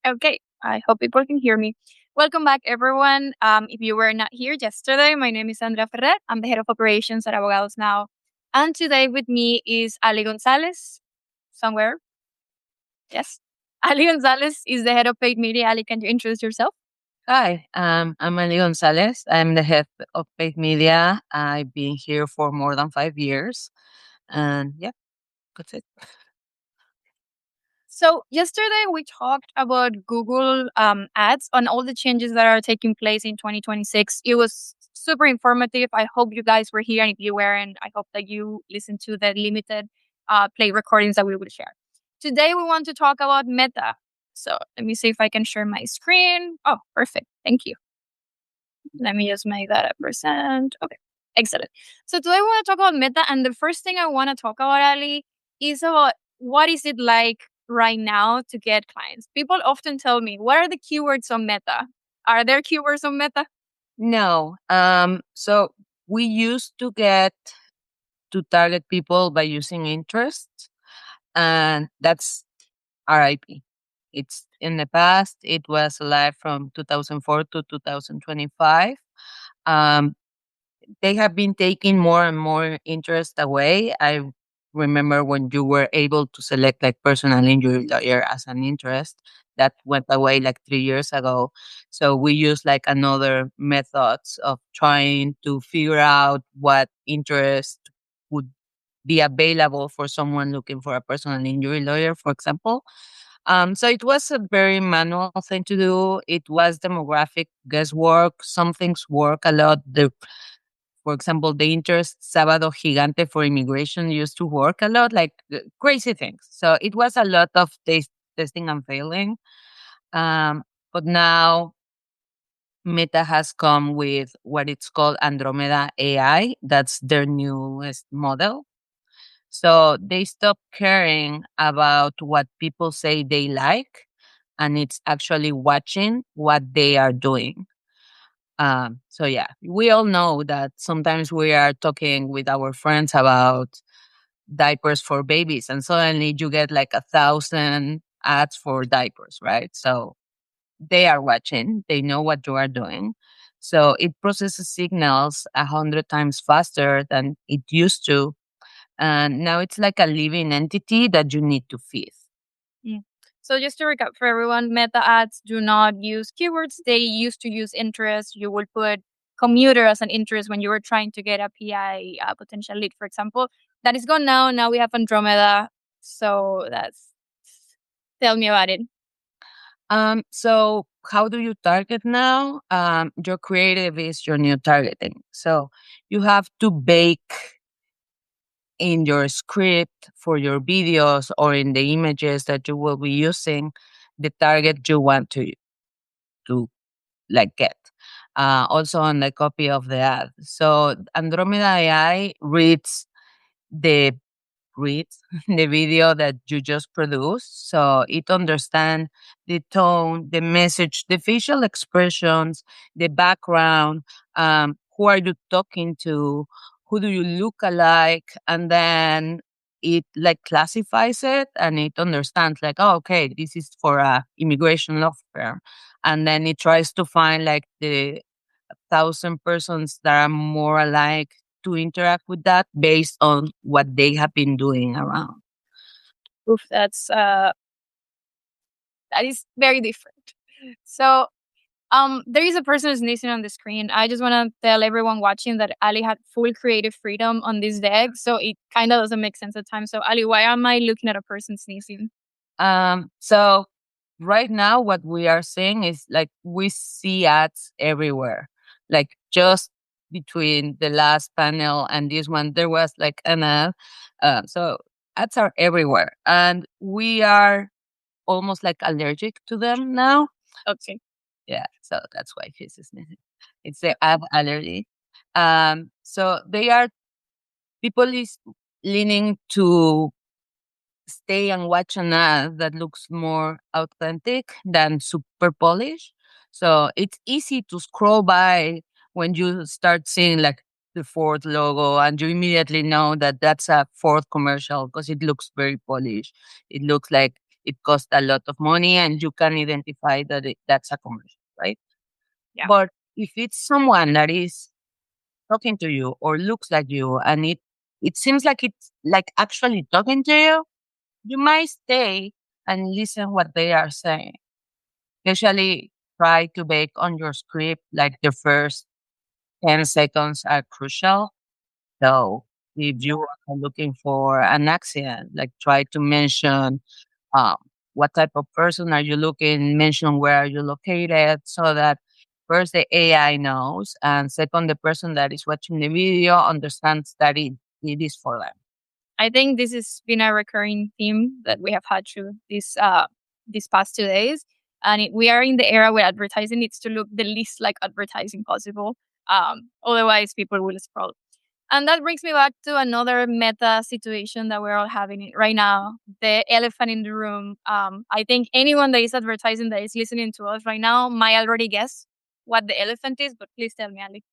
Okay, I hope people can hear me. Welcome back, everyone. If you were not here yesterday, my name is Andrea Ferrer. I'm the head of operations at Abogados now. And today with me is Ali Gonzalez, somewhere. Yes. Ali Gonzalez is the head of paid media. Ali, can you introduce yourself? Hi, I'm Ali Gonzalez. I'm the head of paid media. I've been here for more than 5 years. And yeah, that's it. So yesterday we talked about Google ads on all the changes that are taking place in 2026. It was super informative. I hope you guys were here, and if you weren't, I hope that you listened to the limited play recordings that we will share. Today we want to talk about Meta. So let me see if I can share my screen. Oh, perfect. Thank you. Let me just make that a percent. Okay, excellent. So today we want to talk about Meta, and the first thing I want to talk about, Ali, is about what is it like right now to get clients. People often tell me, what are the keywords on Meta? Are there keywords on Meta? No. So we used to get to target people by using interests, and that's RIP. It's in the past, it was alive from 2004 to 2025. Um, they have been taking more and more interest away. I remember when you were able to select like personal injury lawyer as an interest. That went away like 3 years ago. So we use like another methods of trying to figure out what interest would be available for someone looking for a personal injury lawyer, for example. So it was a very manual thing to do. It was demographic guesswork. Some things work a lot. For example, the interest Sábado Gigante for immigration used to work a lot, like crazy things. So it was a lot of testing and failing. But now Meta has come with what it's called Andromeda AI. That's their newest model. So they stop caring about what people say they like, and it's actually watching what they are doing. So yeah, we all know that sometimes we are talking with our friends about diapers for babies, and suddenly you get like 1,000 ads for diapers, right? So they are watching, they know what you are doing. So it processes signals 100 times faster than it used to. And now it's like a living entity that you need to feed. Mm. So just to recap for everyone, Meta ads do not use keywords. They used to use interest. You would put commuter as an interest when you were trying to get a PI potential lead, for example. That is gone now. Now we have Andromeda. So that's tell me about it. So how do you target now? Your creative is your new targeting. So you have to bake in your script for your videos or in the images that you will be using the target you want to like get. Also on the copy of the ad. So Andromeda AI the reads the video that you just produced. So it understands the tone, the message, the facial expressions, the background, who are you talking to, who do you look alike, and then it like classifies it and it understands like, oh, okay, this is for a immigration law firm. And then it tries to find like the 1,000 persons that are more alike to interact with that based on what they have been doing around. Oof, that is very different. So there is a person sneezing on the screen. I just want to tell everyone watching that Ali had full creative freedom on this deck, so it kind of doesn't make sense at times. So Ali, why am I looking at a person sneezing? So right now, what we are seeing is like we see ads everywhere. Like just between the last panel and this one, there was like an ad. So ads are everywhere, and we are almost like allergic to them now. Okay. Yeah, so that's why she's sneezing. It's the ad allergy. So they are people is leaning to stay and watch an ad that looks more authentic than super polished. So it's easy to scroll by when you start seeing like the Ford logo and you immediately know that that's a Ford commercial because it looks very polished. It looks like it costs a lot of money, and you can identify that that's a conversion, right? Yeah. But if it's someone that is talking to you or looks like you, and it seems like it's like actually talking to you, you might stay and listen what they are saying. Especially try to bake on your script like the first 10 seconds are crucial. So if you are looking for an accent, like try to mention um, what type of person are you looking, mention where are you located, so that first the AI knows, and second the person that is watching the video understands that it is for them. I think this has been a recurring theme that we have had through these past 2 days. And we are in the era where advertising needs to look the least like advertising possible. Otherwise, people will scroll. And that brings me back to another meta situation that we're all having right now, the elephant in the room. I think anyone that is advertising that is listening to us right now might already guess what the elephant is, but please tell me, Ali.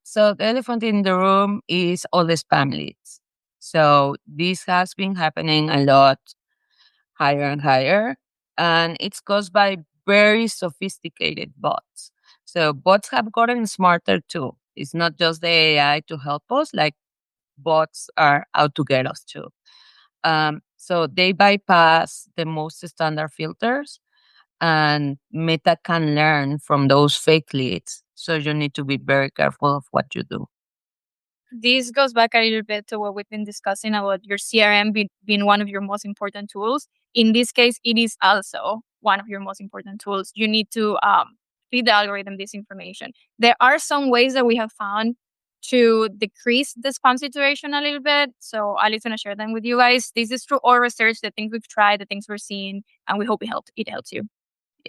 So the elephant in the room is all the spam leads. So this has been happening a lot higher and higher, and it's caused by very sophisticated bots. So bots have gotten smarter too. It's not just the AI to help us, like bots are out to get us too. So they bypass the most standard filters, and Meta can learn from those fake leads. So you need to be very careful of what you do. This goes back a little bit to what we've been discussing about your CRM being one of your most important tools. In this case, it is also one of your most important tools. You need to feed the algorithm this information. There are some ways that we have found to decrease the spam situation a little bit. So Ali's gonna share them with you guys. This is through our research, the things we've tried, the things we're seeing, and we hope it helps you.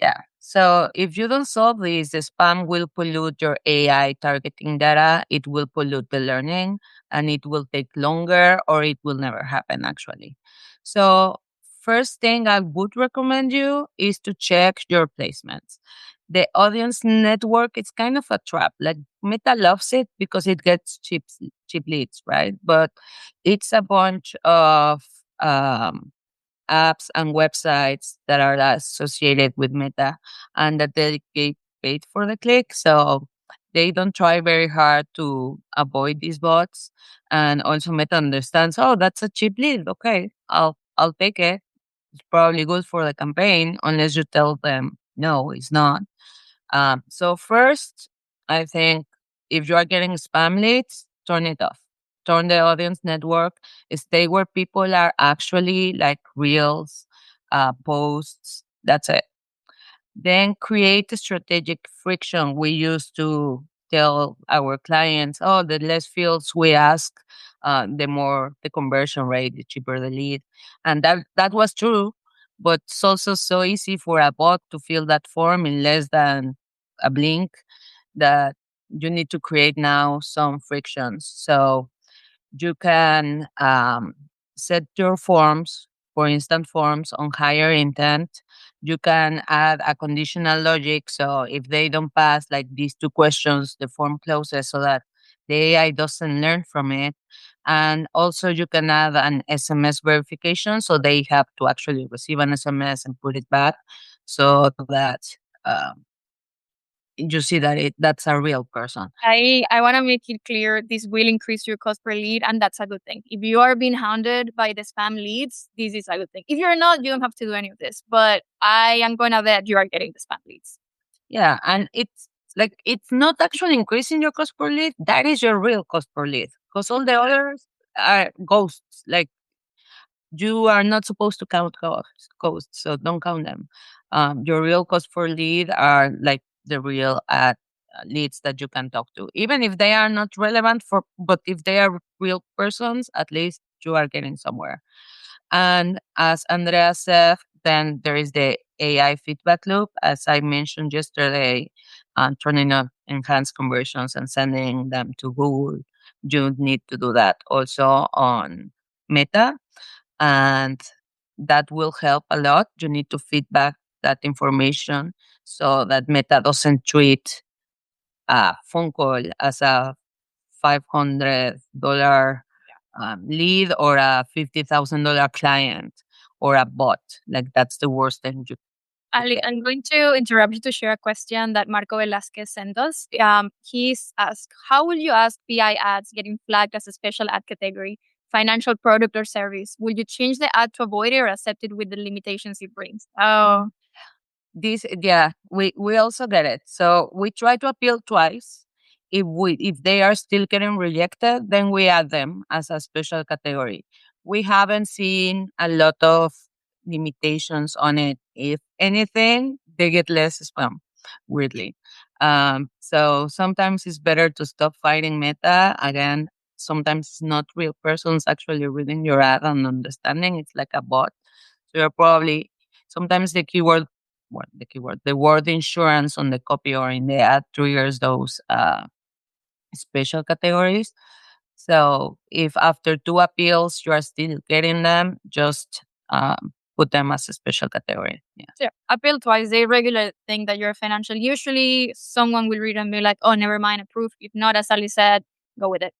Yeah. So if you don't solve this, the spam will pollute your AI targeting data. It will pollute the learning, and it will take longer, or it will never happen actually. So first thing I would recommend you is to check your placements. The audience network is kind of a trap. Like Meta loves it because it gets cheap leads, right? But it's a bunch of apps and websites that are associated with Meta and that they get paid for the click. So they don't try very hard to avoid these bots. And also Meta understands, oh, that's a cheap lead. Okay, I'll take it. It's probably good for the campaign unless you tell them no, it's not. So first, I think if you are getting spam leads, turn it off. Turn the audience network. Stay where people are actually like reels, posts. That's it. Then create a strategic friction. We used to tell our clients, oh, the less fields we ask, the more the conversion rate, the cheaper the lead. And that was true, but it's also so easy for a bot to fill that form in less than a blink that you need to create now some frictions. So you can set your forms, for instance, forms on higher intent. You can add a conditional logic. So if they don't pass like these two questions, the form closes so that the AI doesn't learn from it. And also you can add an SMS verification. So they have to actually receive an SMS and put it back so that um, you see that that's a real person. I want to make it clear this will increase your cost per lead, and that's a good thing. If you are being hounded by the spam leads, this is a good thing. If you're not, you don't have to do any of this. But I am going to bet you are getting the spam leads. Yeah, and it's like it's not actually increasing your cost per lead. That is your real cost per lead, because all the others are ghosts. Like you are not supposed to count ghosts, so don't count them. Your real cost per lead are like the real leads that you can talk to, even if they are not relevant for. But if they are real persons, at least you are getting somewhere. And as Andrea said, then there is the AI feedback loop, as I mentioned yesterday, turning on enhanced conversions and sending them to Google. You need to do that also on Meta, and that will help a lot. You need to feedback that information so that Meta doesn't treat a phone call as a $500 lead or a $50,000 client, or a bot. Like that's the worst thing you could Ali, get. I'm going to interrupt you to share a question that Marco Velasquez sent us. He's asked, how will you ask PI ads getting flagged as a special ad category, financial product or service? Will you change the ad to avoid it or accept it with the limitations it brings? Oh, This, yeah, we also get it. So we try to appeal twice. If they are still getting rejected, then we add them as a special category. We haven't seen a lot of limitations on it. If anything, they get less spam, weirdly. So sometimes it's better to stop fighting meta. Again, sometimes it's not real persons actually reading your ad and understanding. It's like a bot. So you're probably sometimes the word insurance on the copy or in the ad triggers those special categories. So if after two appeals you are still getting them, just put them as a special category. Yeah. so yeah, appeal twice. They regular think that you're financial. Usually someone will read and be like, oh, never mind, approve. If not, as Ali said, go with it.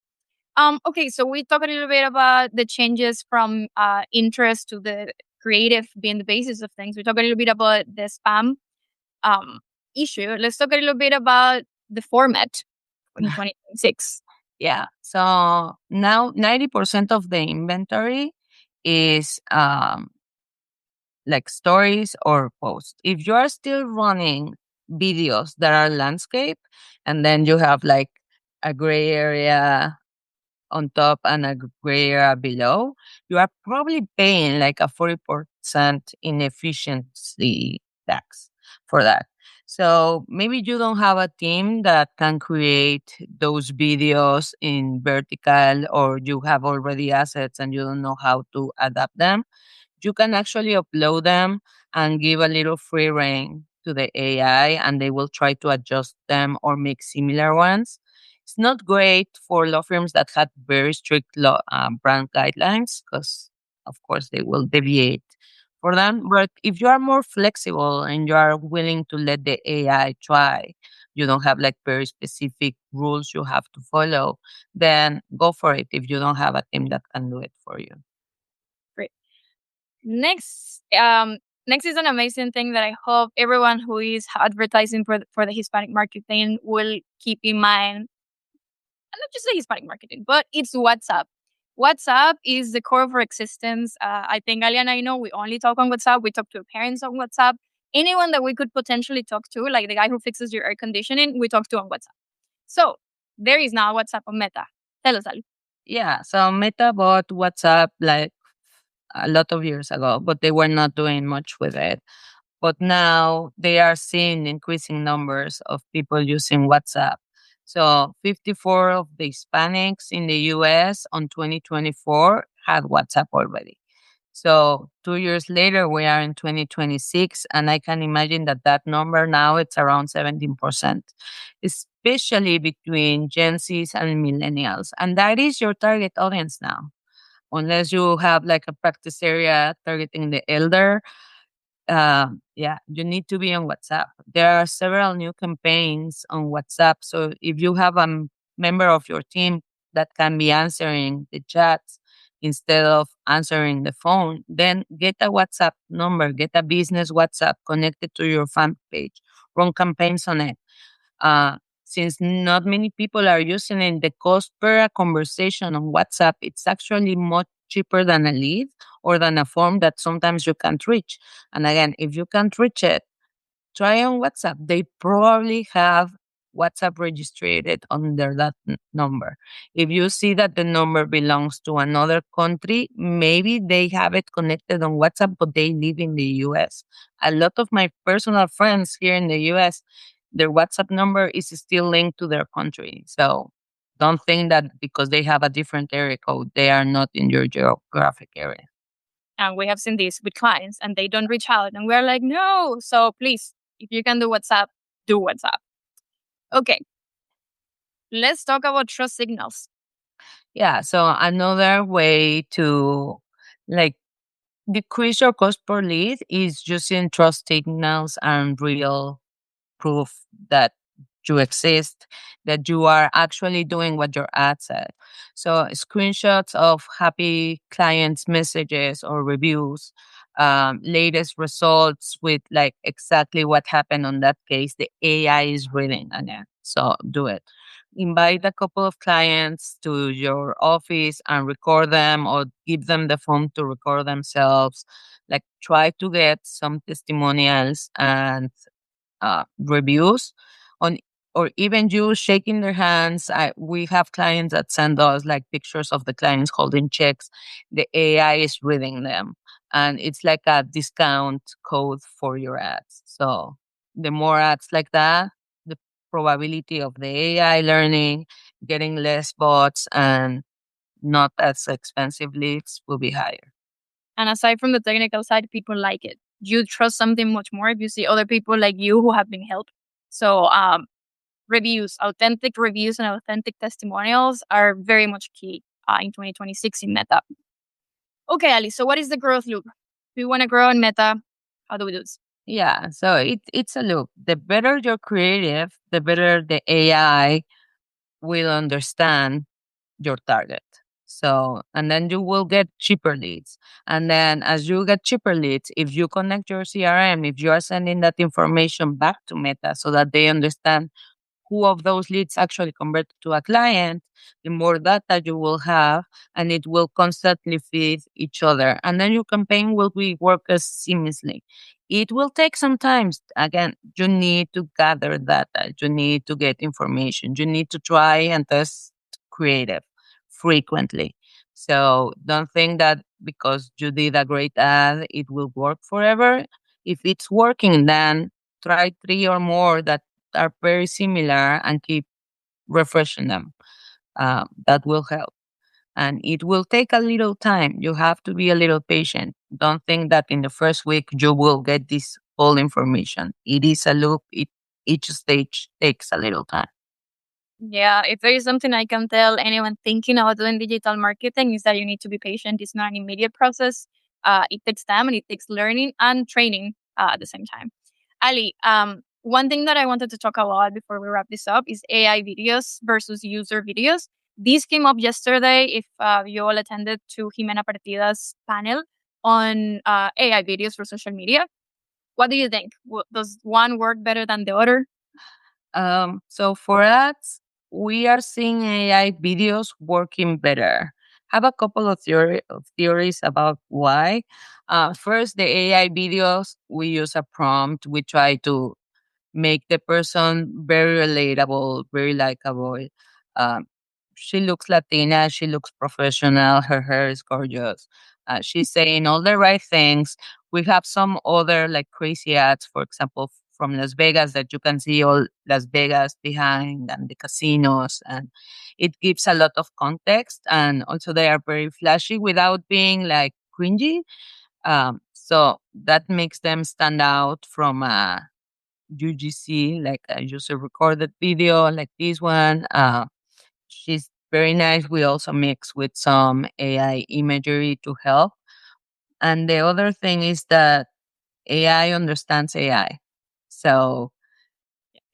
Okay, so we talked a little bit about the changes from interest to the creative being the basis of things. We talked a little bit about the spam um, issue. Let's talk a little bit about the format in 2026. Yeah. So now 90% of the inventory is like stories or posts. If you are still running videos that are landscape and then you have like a gray area on top and a gray area below, you are probably paying like a 40% inefficiency tax for that. So maybe you don't have a team that can create those videos in vertical, or you have already assets and you don't know how to adapt them. You can actually upload them and give a little free reign to the AI, and they will try to adjust them or make similar ones. It's not great for law firms that had very strict brand guidelines because, of course, they will deviate for them. But if you are more flexible and you are willing to let the AI try, you don't have like very specific rules you have to follow, then go for it if you don't have a team that can do it for you. Great. Next, next is an amazing thing that I hope everyone who is advertising for the Hispanic marketing will keep in mind. And not just the Hispanic marketing, but it's WhatsApp. WhatsApp is the core of our existence. I think Ali and I know we only talk on WhatsApp. We talk to our parents on WhatsApp. Anyone that we could potentially talk to, like the guy who fixes your air conditioning, we talk to on WhatsApp. So there is now WhatsApp on Meta. Tell us, Ali. Yeah, so Meta bought WhatsApp like a lot of years ago, but they were not doing much with it. But now they are seeing increasing numbers of people using WhatsApp. So 54 of the Hispanics in the US on 2024 had WhatsApp already. So 2 years later, we are in 2026, and I can imagine that that number now it's around 17%, especially between Gen Zs and millennials. And that is your target audience now. Unless you have like a practice area targeting the elder, yeah, you need to be on WhatsApp. There are several new campaigns on WhatsApp. So if you have member of your team that can be answering the chats instead of answering the phone, then get a WhatsApp number, get a business WhatsApp connected to your fan page, run campaigns on it. Since not many people are using it, the cost per conversation on WhatsApp, it's actually much cheaper than a lead or than a form that sometimes you can't reach. And again, if you can't reach it, try on WhatsApp. They probably have WhatsApp registered under that number. If you see that the number belongs to another country, maybe they have it connected on WhatsApp, but they live in the US. A lot of my personal friends here in the US, their WhatsApp number is still linked to their country. So don't think that because they have a different area code, they are not in your geographic area. And we have seen this with clients and they don't reach out. And we're like, no. So please, if you can do WhatsApp, do WhatsApp. Okay. Let's talk about trust signals. Yeah. So another way to like decrease your cost per lead is using trust signals and real proof that you exist, that you are actually doing what your ad said. So screenshots of happy clients' messages or reviews, latest results with like exactly what happened on that case. The AI is reading again. So do it. Invite a couple of clients to your office and record them or give them the phone to record themselves. Like try to get some testimonials and reviews on, or even you shaking their hands. We have clients that send us like pictures of the clients holding checks. The AI is reading them, and it's like a discount code for your ads. So the more ads like that, the probability of the AI learning, getting less bots, and not as expensive leads will be higher. And aside from the technical side, people like it. You trust something much more if you see other people like you who have been helped. So reviews, authentic reviews and authentic testimonials are very much key in 2026 in Meta. Okay, Ali, so what is the growth loop? If we want to grow in Meta, how do we do this? Yeah, so it's a loop. The better you're creative, the better the AI will understand your target. So, and then you will get cheaper leads. And then as you get cheaper leads, if you connect your CRM, if you are sending that information back to Meta so that they understand who of those leads actually convert to a client, the more data you will have, and it will constantly feed each other. And then your campaign will be work as seamlessly. It will take some time. Again, you need to gather data. You need to get information. You need to try and test creative frequently. So don't think that because you did a great ad, it will work forever. If it's working, then try three or more that are very similar and keep refreshing them. That will help. And it will take a little time. You have to be a little patient. Don't think that in the first week you will get this whole information. It is a loop. Each stage takes a little time. Yeah, if there is something I can tell anyone thinking about doing digital marketing is that you need to be patient. It's not an immediate process. It takes time and it takes learning and training at the same time. Ali, one thing that I wanted to talk about before we wrap this up is AI videos versus user videos. This came up yesterday. If you all attended to Jimena Partida's panel on AI videos for social media, what do you think? Does one work better than the other? So for ads, we are seeing AI videos working better. Have a couple of theories about why. First, the AI videos, we use a prompt. We try to make the person very relatable, very likable. Um, she looks Latina, she looks professional, her hair is gorgeous. She's saying all the right things. We have some other like crazy ads, for example, from Las Vegas that you can see all Las Vegas behind and the casinos, and it gives a lot of context. And also, they are very flashy without being like cringy. So that makes them stand out from UGC, like a user recorded video like this one. She's very nice. We also mix with some AI imagery to help. And the other thing is that AI understands AI. So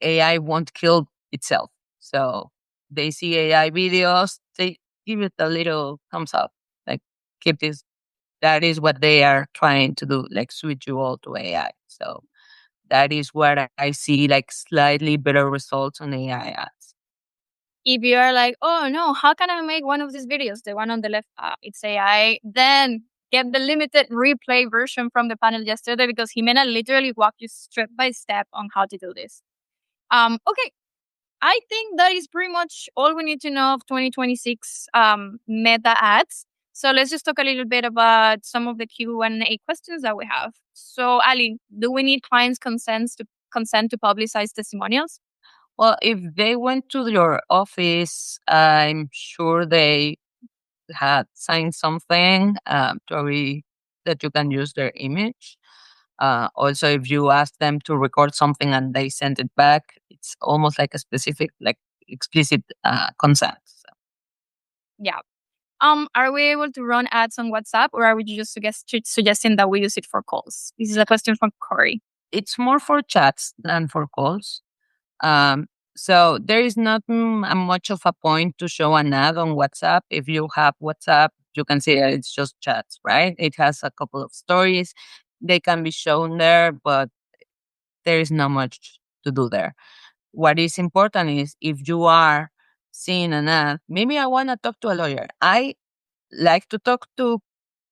AI won't kill itself. So they see AI videos, they give it a little thumbs up. Like keep this. That is what they are trying to do, like switch you all to AI. So that is where I see like slightly better results on AI ads. If you are like, oh no, how can I make one of these videos? The one on the left, it's AI. Then get the limited replay version from the panel yesterday because Jimena literally walked you step by step on how to do this. Okay, I think that is pretty much all we need to know of 2026 Meta ads. So let's just talk a little bit about some of the Q&A questions that we have. So Ali, do we need clients' consent to publicize testimonials? Well, if they went to your office, I'm sure they had signed something to agree that you can use their image. Also, if you ask them to record something and they send it back, it's almost like a specific, like explicit consent. So Yeah. Are we able to run ads on WhatsApp, or are we just suggesting that we use it for calls? This is a question from Corey. it's more for chats than for calls. Um, so there is not much of a point to show an ad on WhatsApp if you have WhatsApp you can see that it's just chats, right? It has a couple of stories. They can be shown there, but there is not much to do there. What is important is if you are seeing an ad, maybe I want to talk to a lawyer. I like to talk to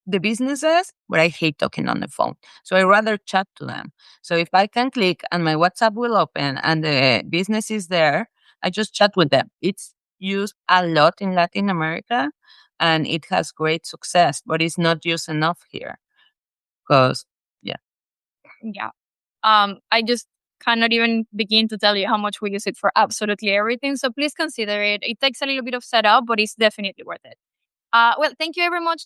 the businesses, but I hate talking on the phone. So I rather chat to them. So if I can click and my WhatsApp will open and the business is there, I just chat with them. It's used a lot in Latin America and it has great success, but it's not used enough here because, yeah. Yeah. I just cannot even begin to tell you how much we use it for absolutely everything. So please consider it. It takes a little bit of setup, but it's definitely worth it. Well, thank you very much.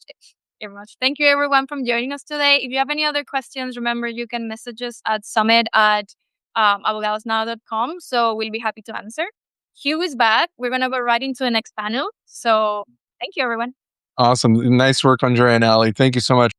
Very much. Thank you everyone from joining us today. If you have any other questions, remember you can message us at summit at abogadosnow.com. So we'll be happy to answer. Hugh is back. We're going to go right into the next panel. So thank you everyone. Awesome. Nice work, Andrea and Ali. Thank you so much.